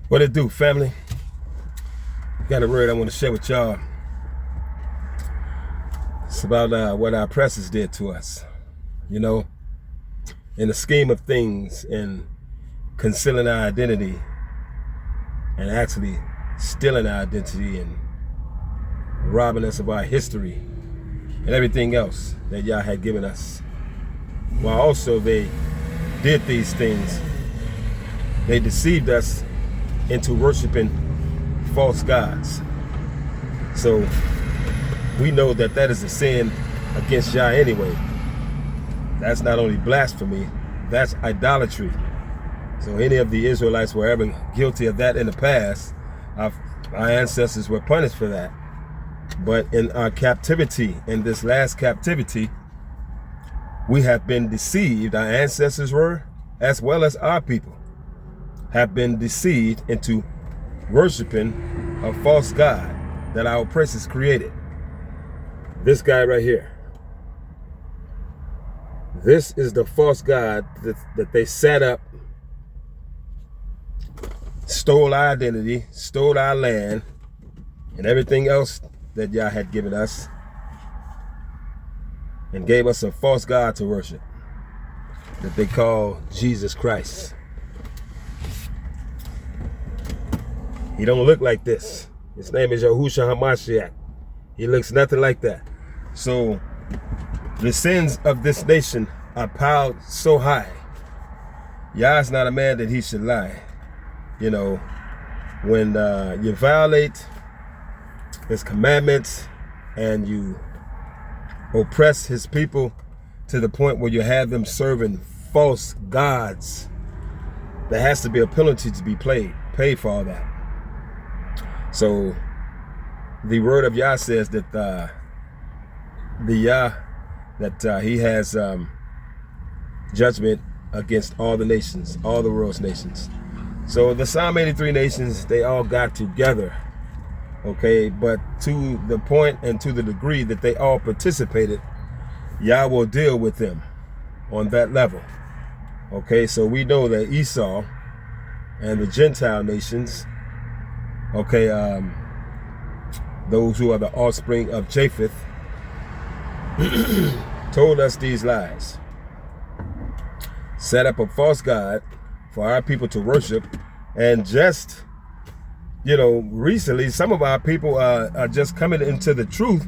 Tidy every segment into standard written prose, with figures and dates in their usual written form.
What it do, family? Got a word I want to share with y'all. It's about what our oppressors did to us. You know, in the scheme of things, in concealing our identity and actually stealing our identity and robbing us of our history and everything else that y'all had given us. While also they did these things, they deceived us into worshiping false gods. So we know that that is a sin against Yah anyway. That's not only blasphemy, that's idolatry. So any of the Israelites were ever guilty of that in the past, our ancestors were punished for that. But in our captivity, in this last captivity, we have been deceived, our ancestors were, as well as our people, have been deceived into worshiping a false god that our oppressors created. This guy right here. This is the false god that they set up, stole our identity, stole our land, and everything else that Yah had given us, and gave us a false god to worship that they call Jesus Christ. He don't look like this. His name is Yahushua HaMashiach. He looks nothing like that. So the sins of this nation are piled so high. Yah is not a man that he should lie. You know, when you violate his commandments and you oppress his people to the point where you have them serving false gods, there has to be a penalty to be paid for all that. So the word of Yah says that he has judgment against all the nations, all the world's nations. So the Psalm 83 nations, they all got together, okay? But to the point and to the degree that they all participated, Yah will deal with them on that level, okay? So we know that Esau and the Gentile nations, okay, those who are the offspring of Japheth, told us these lies, set up a false god for our people to worship. And just, you know, recently some of our people are just coming into the truth,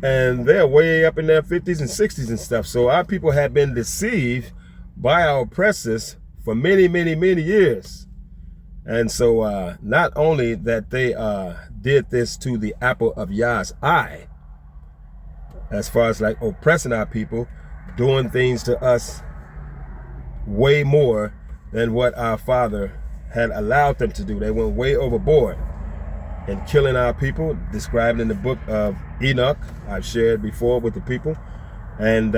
and they're way up in their 50s and 60s and stuff. So our people have been deceived by our oppressors for many, many, many years. And so not only that they did this to the apple of Yah's eye, as far as like oppressing our people, doing things to us way more than what our father had allowed them to do. They went way overboard in killing our people, described in the book of Enoch, I've shared before with the people. And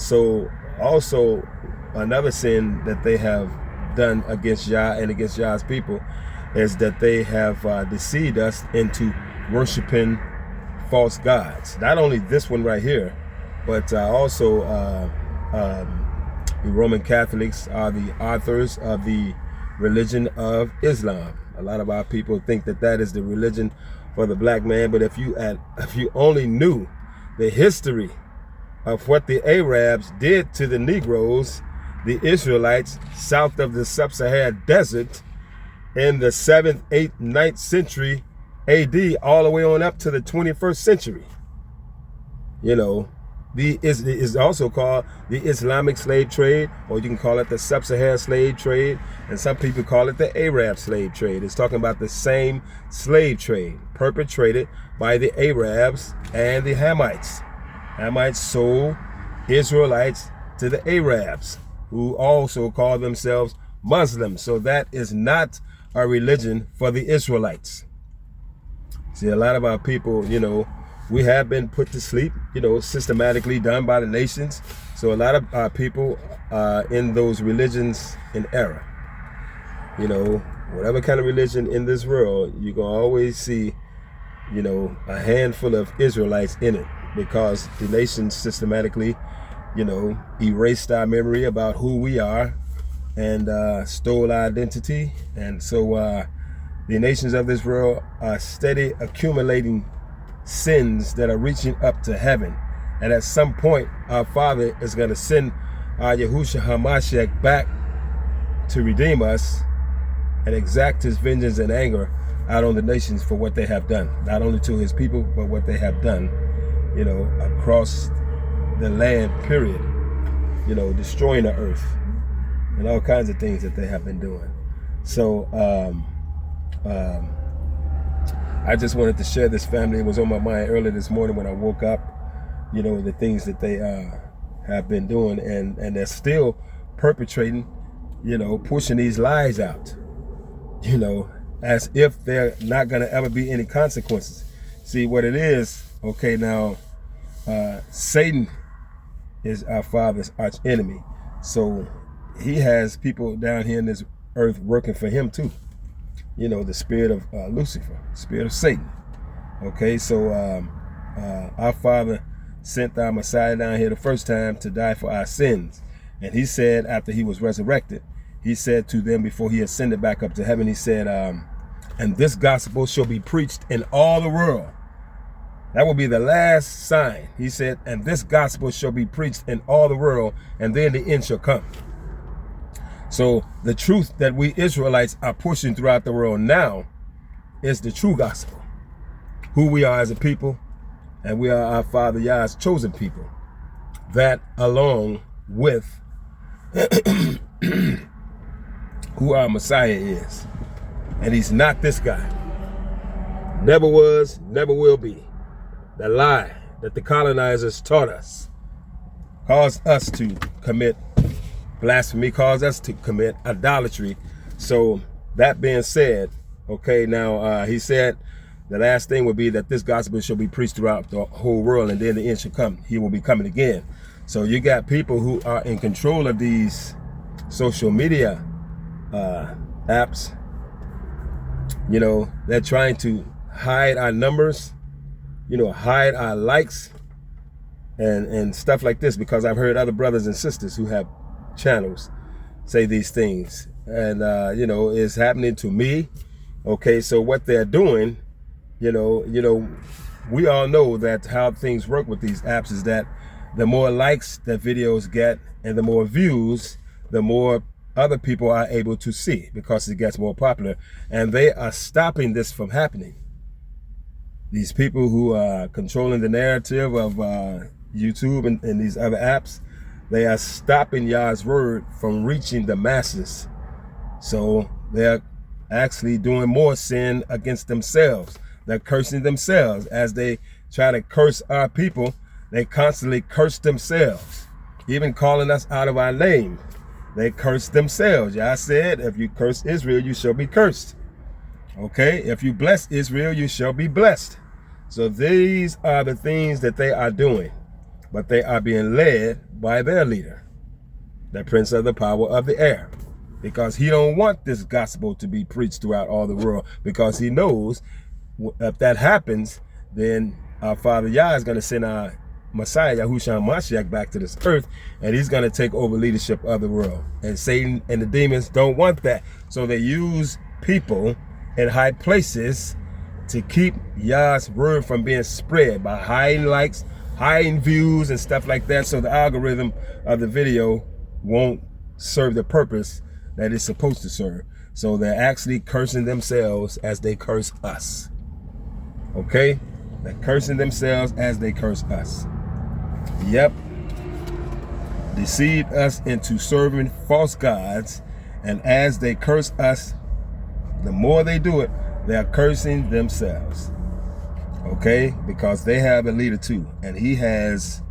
so also another sin that they have done against Yah and against Yah's people is that they have deceived us into worshiping false gods. Not only this one right here, but also the Roman Catholics are the authors of the religion of Islam. A lot of our people think that that is the religion for the black man, but if you only knew the history of what the Arabs did to the Negroes, the Israelites south of the sub-Saharan desert in the 7th, 8th, 9th century AD, all the way on up to the 21st century. You know, is also called the Islamic slave trade, or you can call it the sub-Saharan slave trade, and some people call it the Arab slave trade. It's talking about the same slave trade perpetrated by the Arabs and the Hamites. Hamites sold Israelites to the Arabs, who also call themselves Muslims. So that is not a religion for the Israelites. See, a lot of our people, you know, we have been put to sleep, you know, systematically done by the nations. So a lot of our people are in those religions in error. You know, whatever kind of religion in this world, you're going to always see, you know, a handful of Israelites in it, because the nations systematically, you know, erased our memory about who we are and stole our identity. And so the nations of this world are steady accumulating sins that are reaching up to heaven. And at some point, our Father is going to send our Yahushua HaMashiach back to redeem us and exact his vengeance and anger out on the nations for what they have done. Not only to his people, but what they have done, you know, across the land, period. You know, destroying the earth and all kinds of things that they have been doing. So I just wanted to share this, family. It was on my mind early this morning when I woke up, you know, the things that they have been doing, and they're still perpetrating, you know, pushing these lies out, you know, as if they're not going to ever be any consequences. See what it is. Okay, now Satan is our Father's arch enemy, so he has people down here in this earth working for him too. You know, the spirit of Lucifer, spirit of Satan. Okay, so our Father sent our Messiah down here the first time to die for our sins. And he said, after he was resurrected, he said to them before he ascended back up to heaven, he said, and this gospel shall be preached in all the world. That will be the last sign. He said, and this gospel shall be preached in all the world, and then the end shall come. So the truth that we Israelites are pushing throughout the world now is the true gospel. Who we are as a people, and we are our Father Yah's chosen people. That along with who our Messiah is. And he's not this guy. Never was, never will be. The lie that the colonizers taught us caused us to commit blasphemy, caused us to commit idolatry. So that being said, okay, now he said the last thing would be that this gospel shall be preached throughout the whole world, and then the end shall come. He will be coming again. So you got people who are in control of these social media apps. You know, they're trying to hide our numbers, you know, hide our likes and stuff like this, because I've heard other brothers and sisters who have channels say these things, and you know, it's happening to me. Okay, so what they're doing, you know, we all know that how things work with these apps is that the more likes that videos get and the more views, the more other people are able to see, because it gets more popular. And they are stopping this from happening. These people who are controlling the narrative of YouTube and these other apps, they are stopping Yah's word from reaching the masses. So they're actually doing more sin against themselves. They're cursing themselves. As they try to curse our people, they constantly curse themselves. Even calling us out of our name, they curse themselves. Yah said, if you curse Israel, you shall be cursed. Okay, if you bless Israel, you shall be blessed. So these are the things that they are doing, but they are being led by their leader, the prince of the power of the air, because he don't want this gospel to be preached throughout all the world, because he knows if that happens, then our Father Yah is going to send our Messiah, Yahushua HaMashiach, back to this earth, and he's going to take over leadership of the world. And Satan and the demons don't want that. So they use people in high places to keep Yah's word from being spread by hiding likes, hiding views, and stuff like that. So the algorithm of the video won't serve the purpose that it's supposed to serve. So they're actually cursing themselves as they curse us. Okay? They're cursing themselves as they curse us. Yep. Deceived us into serving false gods, and as they curse us, the more they do it, they are cursing themselves. Okay? Because they have a leader too, and he has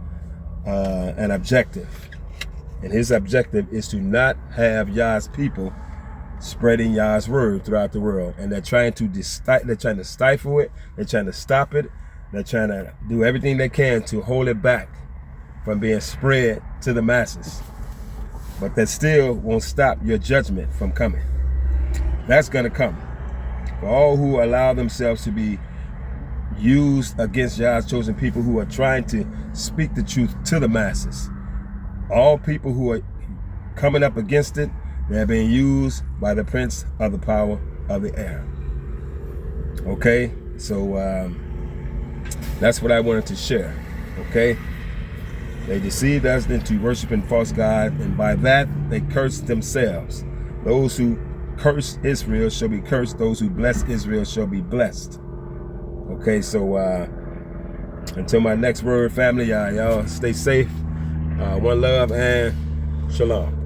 an objective. And his objective is to not have Yah's people spreading Yah's word throughout the world. And they're trying to stifle it. They're trying to stop it. They're trying to do everything they can to hold it back from being spread to the masses. But that still won't stop your judgment from coming. That's going to come. For all who allow themselves to be used against Yah's chosen people, who are trying to speak the truth to the masses. All people who are coming up against it, They're being used by the prince of the power of the air. Okay, so that's what I wanted to share. Okay, they deceived us into worshiping false God, and by that they cursed themselves. Those who curse Israel shall be cursed. Those who bless Israel shall be blessed. Okay, so until my next word, family, y'all stay safe. One love and shalom.